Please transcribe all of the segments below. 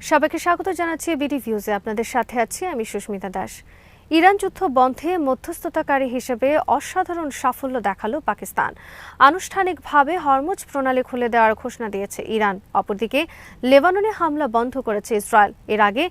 সবাইকে স্বাগত জানাচ্ছি বিডি ভিউজে। আপনাদের সাথে আছি আমি সুস্মিতা দাস। ইরান যুদ্ধ বন্ধে মধ্যস্থতাকারী হিসেবে অসাধারণ সাফল্য দেখালো পাকিস্তান। আনুষ্ঠানিকভাবে হরমুজ প্রণালী খুলে দেওয়ার ঘোষণা দিয়েছে ইরান। অপরদিকে লেবাননে হামলা বন্ধ করেছে ইসরায়েল। এর আগে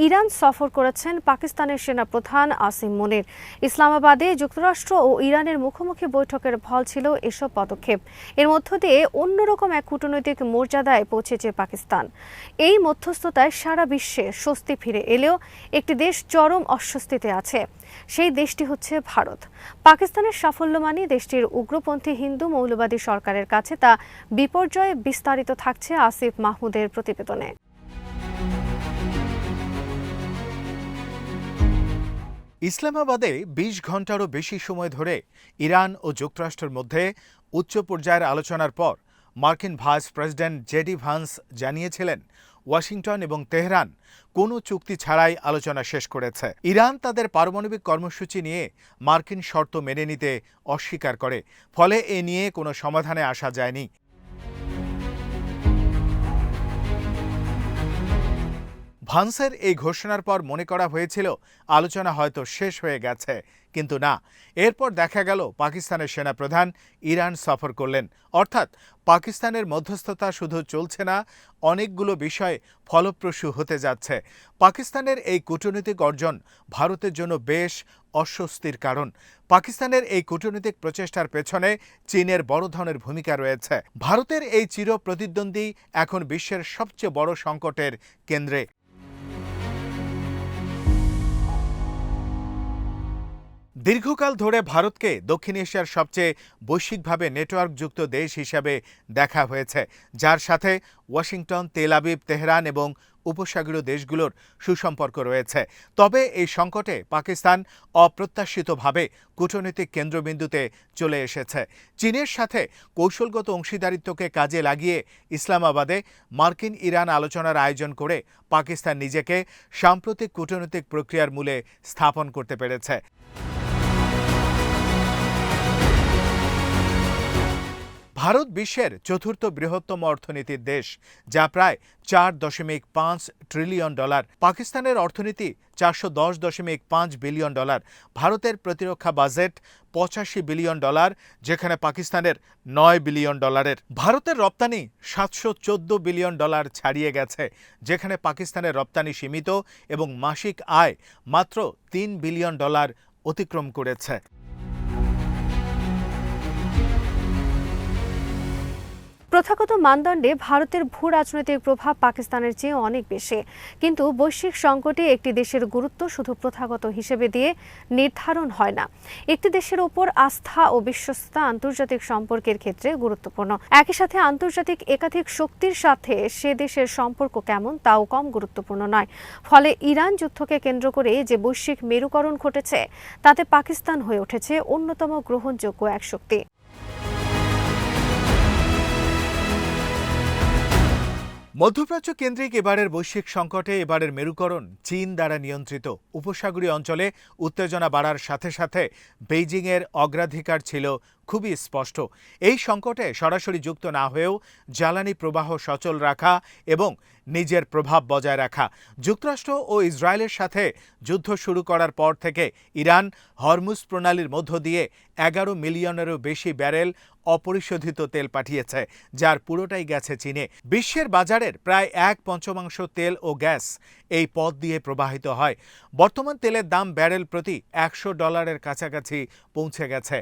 ইরান সফর করেছেন পাকিস্তানের সেনাপ্রধান আসিম মুনির। ইসলামাবাদে যুক্তরাষ্ট্র ও ইরানের মুখোমুখি বৈঠকের ফল ছিল এসব পদক্ষেপ। এর মধ্য দিয়ে অন্যরকম এক কূটনৈতিক মর্যাদায় পৌঁছেছে পাকিস্তান। এই মধ্যস্থতায় সারা বিশ্বে স্বস্তি ফিরে এলেও একটি দেশ চরম অস্বস্তিতে আছে। সেই দেশটি হচ্ছে ভারত। পাকিস্তানের সাফল্য মানে দেশটির উগ্রপন্থী হিন্দু মৌলবাদী সরকারের কাছে তা বিপর্যয়ে বিস্তারিত থাকছে আসিফ মাহমুদের প্রতিবেদনে। ইসলামাবাদে ২০ ঘণ্টারও বেশি সময় ধরে ইরান ও যুক্তরাষ্ট্রের মধ্যে উচ্চ পর্যায়ের আলোচনার পর মার্কিন ভাইস প্রেসিডেন্ট জেডি ভান্স জানিয়েছিলেন ওয়াশিংটন এবং তেহরান কোনো চুক্তি ছাড়াই আলোচনা শেষ করেছে। ইরান তাদের পারমাণবিক কর্মসূচি নিয়ে মার্কিন শর্ত মেনে নিতে অস্বীকার করে, ফলে এ নিয়ে কোনো সমাধানে আসা যায়নি। ভান্সের এই ঘোষণার পর মনে করা হয়েছিল আলোচনা হয়তো শেষ হয়ে গেছে, কিন্তু না। এরপর দেখা গেল পাকিস্তানের সেনাপ্রধান ইরান সফর করলেন। অর্থাৎ পাকিস্তানের মধ্যস্থতা শুধু চলছে না, অনেকগুলো বিষয় ফলপ্রসূ হতে যাচ্ছে। পাকিস্তানের এই কূটনৈতিক অর্জন ভারতের জন্য বেশ অস্বস্তির কারণ। পাকিস্তানের এই কূটনৈতিক প্রচেষ্টার পেছনে চীনের বড় ধরনের ভূমিকা রয়েছে। ভারতের এই চির প্রতিদ্বন্দ্বী এখন বিশ্বের সবচেয়ে বড় সংকটের কেন্দ্রে। দীর্ঘকাল ধরে ভারতকে দক্ষিণ এশিয়ার সবচেয়ে বৈশ্বিকভাবে নেটওয়ার্কযুক্ত দেশ হিসাবে দেখা হয়েছে, যার সাথে ওয়াশিংটন, তেল আবিব, তেহরান এবং উপসাগরীয় দেশগুলোর সুসম্পর্ক রয়েছে। তবে এই সংকটে পাকিস্তান অপ্রত্যাশিতভাবে কূটনৈতিক কেন্দ্রবিন্দুতে চলে এসেছে। চীনের সাথে কৌশলগত অংশীদারিত্বকে কাজে লাগিয়ে ইসলামাবাদে মার্কিন ইরান আলোচনার আয়োজন করে পাকিস্তান নিজেকে সাম্প্রতিক কূটনৈতিক প্রক্রিয়ার মূলে স্থাপন করতে পেরেছে। ভারত বিশ্বের চতুর্থ বৃহত্তম অর্থনীতির দেশ, যা প্রায় $4.5 ট্রিলিয়ন। পাকিস্তানের অর্থনীতি $410.5 বিলিয়ন। ভারতের প্রতিরক্ষা বাজেট $85 বিলিয়ন, যেখানে পাকিস্তানের $9 বিলিয়ন। ভারতের রপ্তানি $714 বিলিয়ন ছাড়িয়ে গেছে, যেখানে পাকিস্তানের রপ্তানি সীমিত এবং মাসিক আয় মাত্র $3 বিলিয়ন অতিক্রম করেছে। প্রথাগত মানদণ্ডে ভারতের ভূ রাজনৈতিক প্রভাব পাকিস্তানের চেয়ে অনেক বেশি, কিন্তু বৈশ্বিক সংকটে একটি দেশের গুরুত্ব শুধু প্রথাগত হিসেবে দিয়ে নির্ধারণ হয় না। একটি দেশের ওপর আস্থা ও বিশ্বস্ততা আন্তর্জাতিক সম্পর্কের ক্ষেত্রে গুরুত্বপূর্ণ। একই সাথে আন্তর্জাতিক একাধিক শক্তির সাথে সে দেশের সম্পর্ক কেমন তাও কম গুরুত্বপূর্ণ নয়। ফলে ইরান যুদ্ধকে কেন্দ্র করে যে বৈশ্বিক মেরুকরণ ঘটেছে, তাতে পাকিস্তান হয়ে উঠেছে অন্যতম গ্রহণযোগ্য এক শক্তি। মধ্যপ্রাচ্য কেন্দ্রিক এবারের বৈশ্বিক সংকটে এবারের মেরুকরণ চীন দ্বারা নিয়ন্ত্রিত। উপসাগরীয় অঞ্চলে উত্তেজনা বাড়ার সাথে সাথে বেইজিংয়ের অগ্রাধিকার ছিল খুবই স্পষ্ট। এই সংকটে সরাসরি যুক্ত না হয়েও জ্বালানি প্রবাহ সচল রাখা এবং নিজের প্রভাব বজায় রাখা। যুক্তরাষ্ট্র ও ইসরায়েলের সাথে যুদ্ধ শুরু করার পর থেকে ইরান হরমুজ প্রণালীর মধ্য দিয়ে 11 মিলিয়নেরও বেশি ব্যারেল অপরিশোধিত তেল পাঠিয়েছে, যার পুরোটাই গেছে চীনে। বিশ্বের বাজারের প্রায় 1/5 তেল ও গ্যাস এই পথ দিয়ে প্রবাহিত হয়। বর্তমান তেলের দাম ব্যারেল প্রতি $100 কাছাকাছি পৌঁছে গেছে।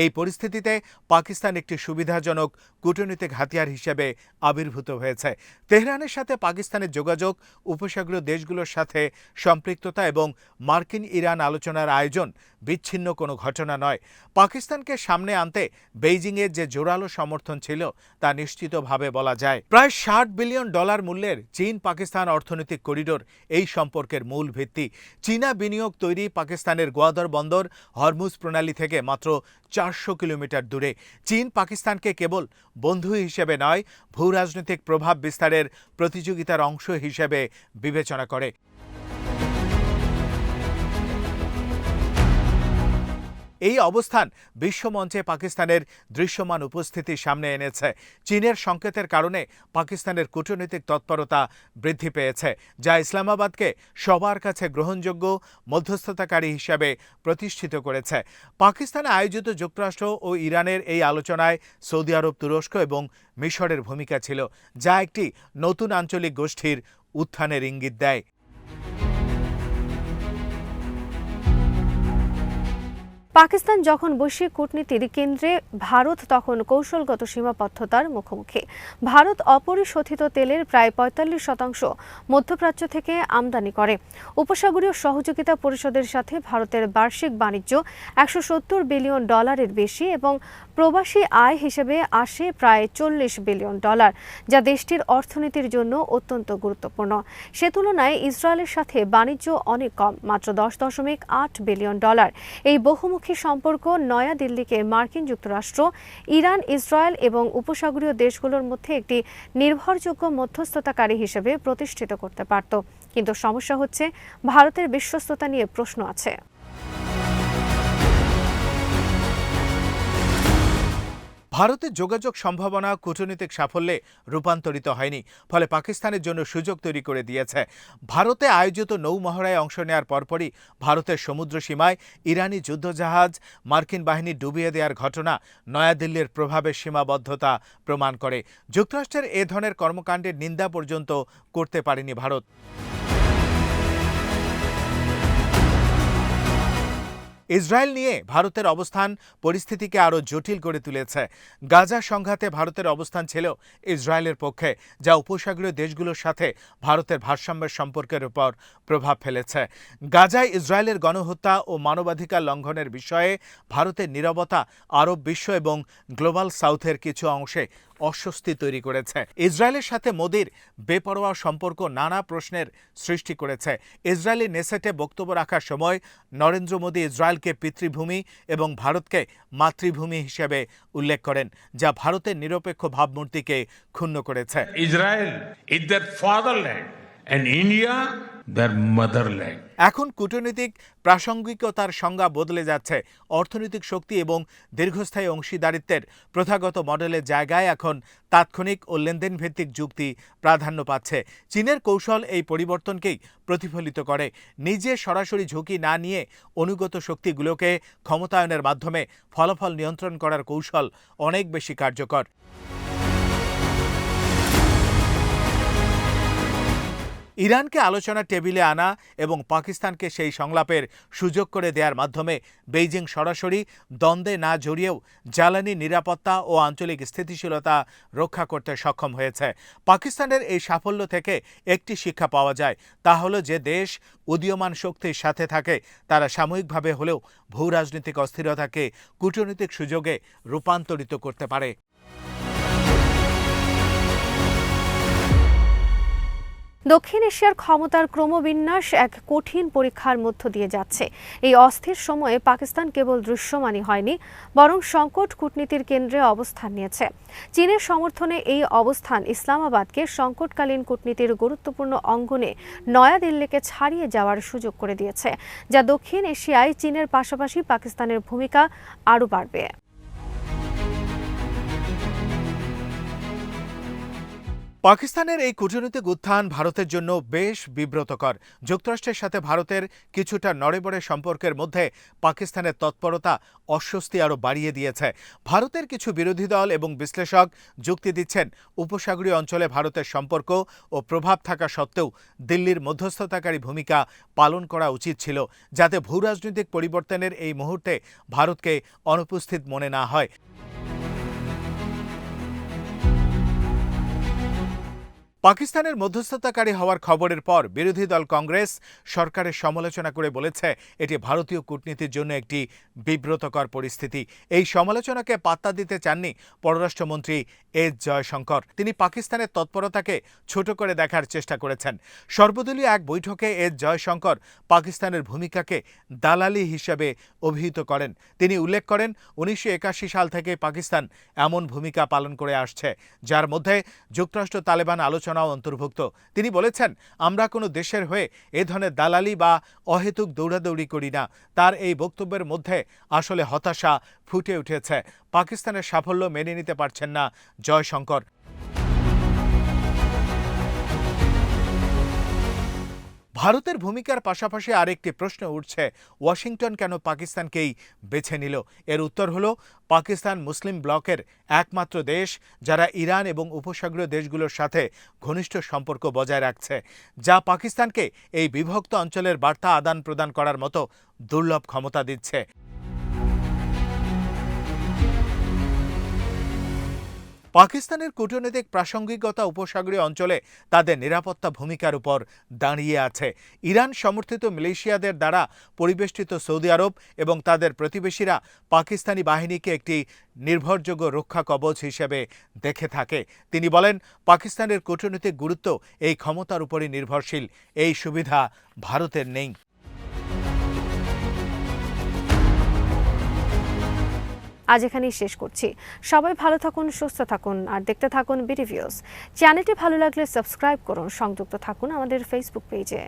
এই পরিস্থিতিতে পাকিস্তান একটি সুবিধাজনক কূটনৈতিক হাতিয়ার হিসেবে আবির্ভূত হয়েছে। তেহরানের সাথে পাকিস্তানের যোগাযোগ, উপসাগরীয় দেশগুলোর সাথে সম্পৃক্ততা এবং মার্কিন ইরান আলোচনার আয়োজন বিচ্ছিন্ন কোনো ঘটনা নয়। পাকিস্তানকে সামনে আনতে বেইজিংয়ের যে জোরালো সমর্থন ছিল তা নিশ্চিতভাবে বলা যায়। প্রায় $60 বিলিয়ন মূল্যের চীন পাকিস্তান অর্থনৈতিক করিডোর এই সম্পর্কের মূল ভিত্তি। চীনা বিনিয়োগ তৈরি পাকিস্তানের গোয়াদর বন্দর হরমুজ প্রণালী থেকে মাত্র 400 কিলোমিটার দূরে। চীন পাকিস্তানকে কেবল বন্ধু হিসেবে নয়, ভূ রাজনৈতিক প্রভাব বিস্তারের প্রতিযোগিতার অংশ হিসেবে বিবেচনা করে। এই অবস্থান বিশ্বমঞ্চে পাকিস্তানের দৃশ্যমান উপস্থিতির সামনে এনেছে। চীনের সংকেতের কারণে পাকিস্তানের কূটনৈতিক তৎপরতা বৃদ্ধি পেয়েছে, যা ইসলামাবাদকে সবার কাছে গ্রহণযোগ্য মধ্যস্থতাকারী হিসেবে প্রতিষ্ঠিত করেছে। পাকিস্তানে আয়োজিত যুক্তরাষ্ট্র ও ইরানের এই আলোচনায় সৌদি আরব, তুরস্ক এবং মিশরের ভূমিকা ছিল, যা একটি নতুন আঞ্চলিক গোষ্ঠীর উত্থানের ইঙ্গিত দেয়। পাকিস্তান যখন বৈশ্বিক কূটনীতির কেন্দ্রে, ভারত তখন কৌশলগত সীমাবদ্ধতার মুখোমুখি। ভারত অপরিশোধিত তেলের প্রায় ৪৫% মধ্যপ্রাচ্য থেকে আমদানি করে। উপসাগরীয় সহযোগিতা পরিষদের সাথে ভারতের বার্ষিক বাণিজ্য $১৭০ বিলিয়ন বেশি এবং প্রবাসী আয় হিসেবে আসে প্রায় $৪০ বিলিয়ন, যা দেশটির অর্থনীতির জন্য অত্যন্ত গুরুত্বপূর্ণ। সে তুলনায় ইসরায়েলের সাথে বাণিজ্য অনেক কম, মাত্র $10.8 বিলিয়ন। এই বহুমুখী সম্পর্ক নয়াদিল্লিকে মার্কিন যুক্তরাষ্ট্র, ইরান, ইসরায়েল এবং উপসাগরীয় দেশগুলোর মধ্যে একটি নির্ভরযোগ্য মধ্যস্থতাকারী হিসেবে প্রতিষ্ঠিত করতে পারত। কিন্তু সমস্যা হচ্ছে, ভারতের বিশ্বস্ততা নিয়ে প্রশ্ন আছে। ভারতের যোগাযোগ সম্ভাবনা কূটনৈতিক সাফল্যে রূপান্তরিত হয়নি, ফলে পাকিস্তানের জন্য সুযোগ তৈরি করে দিয়েছে। ভারতে আয়োজিত নৌমহড়ায় অংশ নেওয়ার পরপরই ভারতের সমুদ্র সীমায় ইরানি যুদ্ধজাহাজ মার্কিন বাহিনী ডুবিয়ে দেওয়ার ঘটনা নয়াদিল্লির প্রভাবের সীমাবদ্ধতা প্রমাণ করে। যুক্তরাষ্ট্রের এ ধরনের কর্মকাণ্ডের নিন্দা পর্যন্ত করতে পারেনি ভারত। ইসরায়েল নিয়ে ভারতের অবস্থান পরিস্থিতিকে আরও জটিল করে তুলেছে। গাজা সংঘাতে ভারতের অবস্থান ছিল ইসরায়েলের পক্ষে, যা উপসাগরীয় দেশগুলোর সাথে ভারতের ভারসাম্যের সম্পর্কের উপর প্রভাব ফেলেছে। গাজায় ইসরায়েলের গণহত্যা ও মানবাধিকার লঙ্ঘনের বিষয়ে ভারতের নীরবতা আরব বিশ্ব এবং গ্লোবাল সাউথের কিছু অংশে অস্বস্তি তৈরি করেছে। ইসরায়েলের সাথে মোদির বেপরোয়া সম্পর্ক নানা প্রশ্নের সৃষ্টি করেছে। ইসরায়েলি নেসেটে বক্তব্য রাখার সময় নরেন্দ্র মোদি ইসরায়েলকে পিতৃভূমি এবং ভারতকে মাতৃভূমি হিসেবে উল্লেখ করেন, যা ভারতের নিরপেক্ষ ভাবমূর্তিকে ক্ষুণ্ণ করেছে। Israel is their fatherland and India their motherland. এখন কূটনৈতিক প্রাসঙ্গিকতার সংজ্ঞা বদলে যাচ্ছে। অর্থনৈতিক শক্তি এবং দীর্ঘস্থায়ী অংশীদারিত্বের প্রথাগত মডেলের জায়গায় এখন তাৎক্ষণিক ও লেনদেন ভিত্তিক যুক্তি প্রাধান্য পাচ্ছে। চীনের কৌশল এই পরিবর্তনকেই প্রতিফলিত করে। নিজে সরাসরি ঝুঁকি না নিয়ে অনুগত শক্তিগুলোকে ক্ষমতায়নের মাধ্যমে ফলাফল নিয়ন্ত্রণ করার কৌশল অনেক বেশি কার্যকর। ইরানকে আলোচনার টেবিলে আনা এবং পাকিস্তানকে সেই সংলাপের সুযোগ করে দেওয়ার মাধ্যমে বেইজিং সরাসরি দ্বন্দ্বে না জড়িয়েও জ্বালানি নিরাপত্তা ও আঞ্চলিক স্থিতিশীলতা রক্ষা করতে সক্ষম হয়েছে। পাকিস্তানের এই সাফল্য থেকে একটি শিক্ষা পাওয়া যায়, তা হলো যে দেশ উদীয়মান শক্তির সাথে থাকে তারা সাময়িকভাবে হলেও ভূরাজনৈতিক অস্থিরতাকে কূটনৈতিক সুযোগে রূপান্তরিত করতে পারে। দক্ষিণ এশিয়ার ক্ষমতার ক্রমবিন্যাস এক কঠিন পরীক্ষার মধ্য দিয়ে যাচ্ছে। এই অস্থির সময়ে পাকিস্তান কেবল দৃশ্যমানই হয়নি, বরং সংকট কূটনীতির কেন্দ্রে অবস্থান নিয়েছে। চীনের সমর্থনে এই অবস্থান ইসলামাবাদকে সংকটকালীন কূটনীতির গুরুত্বপূর্ণ অঙ্গনে নয়াদিল্লিকে ছাড়িয়ে যাওয়ার সুযোগ করে দিয়েছে, যা দক্ষিণ এশিয়ায় চীনের পাশাপাশি পাকিস্তানের ভূমিকা আরও বাড়বে। পাকিস্তানের এই কূটনৈতিক উত্থান ভারতের জন্য বেশ বিব্রতকর। যুক্তরাষ্ট্রের সাথে ভারতের কিছুটা নড়েবড়ে সম্পর্কের মধ্যে পাকিস্তানের তৎপরতা অস্বস্তি আরও বাড়িয়ে দিয়েছে। ভারতের কিছু বিরোধী দল এবং বিশ্লেষক যুক্তি দিচ্ছেন, উপসাগরীয় অঞ্চলে ভারতের সম্পর্ক ও প্রভাব থাকা সত্ত্বেও দিল্লির মধ্যস্থতাকারী ভূমিকা পালন করা উচিত ছিল, যাতে ভূরাজনৈতিক পরিবর্তনের এই মুহূর্তে ভারতকে অনুপস্থিত মনে না হয়। পাকিস্তানের মধ্যস্থতাকারী হওয়ার খবরের পর বিরোধী দল কংগ্রেস সরকারের সমালোচনা করে বলেছে এটি ভারতীয় কূটনীতির জন্য একটি বিব্রতকর পরিস্থিতি। এই সমালোচনাকে পাত্তা দিতে চাননি পররাষ্ট্রমন্ত্রী এস জয়শঙ্কর। তিনি পাকিস্তানের তৎপরতাকে ছোট করে দেখার চেষ্টা করেছেন। সর্বদলীয় এক বৈঠকে এস জয়শঙ্কর পাকিস্তানের ভূমিকাকে দালালি হিসেবে অভিহিত করেন। তিনি উল্লেখ করেন, 1981 সাল থেকে পাকিস্তান এমন ভূমিকা পালন করে আসছে যার মধ্যে যুক্তরাষ্ট্র তালেবান আলোচনা ঘোষণাও অন্তর্ভুক্ত। তিনি বলেছেন, আমরা কোনো দেশের হয়ে এ ধরনের দালালি বা অহেতুক দৌড়াদৌড়ি করি না। তার এই বক্তব্যের মধ্যে আসলে হতাশা ফুটে উঠেছে। পাকিস্তানের সাফল্য মেনে নিতে পারছেন না জয়শঙ্কর। ভারতের ভূমিকার পাশাপাশি আরেকটি প্রশ্ন উঠছে, ওয়াশিংটন কেন পাকিস্তানকেই বেছে নিল? এর উত্তর হলো, পাকিস্তান মুসলিম ব্লকের একমাত্র দেশ যারা ইরান এবং উপসাগরীয় দেশগুলোর সাথে ঘনিষ্ঠ সম্পর্ক বজায় রাখছে, যা পাকিস্তানকে এই বিভক্ত অঞ্চলের বার্তা আদান প্রদান করার মতো দুর্লভ ক্ষমতা দিচ্ছে। পাকিস্তানের কূটনৈতিক প্রাসঙ্গিকতা উপসাগরীয় অঞ্চলে তাদের নিরাপত্তা ভূমিকার উপর দাঁড়িয়ে আছে। ইরান সমর্থিত মিলিশিয়াদের দ্বারা পরিবেষ্টিত সৌদি আরব এবং তাদের প্রতিবেশীরা পাকিস্তানি বাহিনীকে একটি নির্ভরযোগ্য রক্ষা কবচ হিসেবে দেখে থাকে। তিনি বলেন, পাকিস্তানের কূটনৈতিক গুরুত্ব এই ক্ষমতার উপরই নির্ভরশীল। এই সুবিধা ভারতের নেই। আজ এখানেই শেষ করছি। সবাই ভালো থাকুন, সুস্থ থাকুন আর দেখতে থাকুন বিডি ভিউজ। চ্যানেলটি ভালো লাগলে সাবস্ক্রাইব করুন, সংযুক্ত থাকুন আমাদের ফেসবুক পেজে।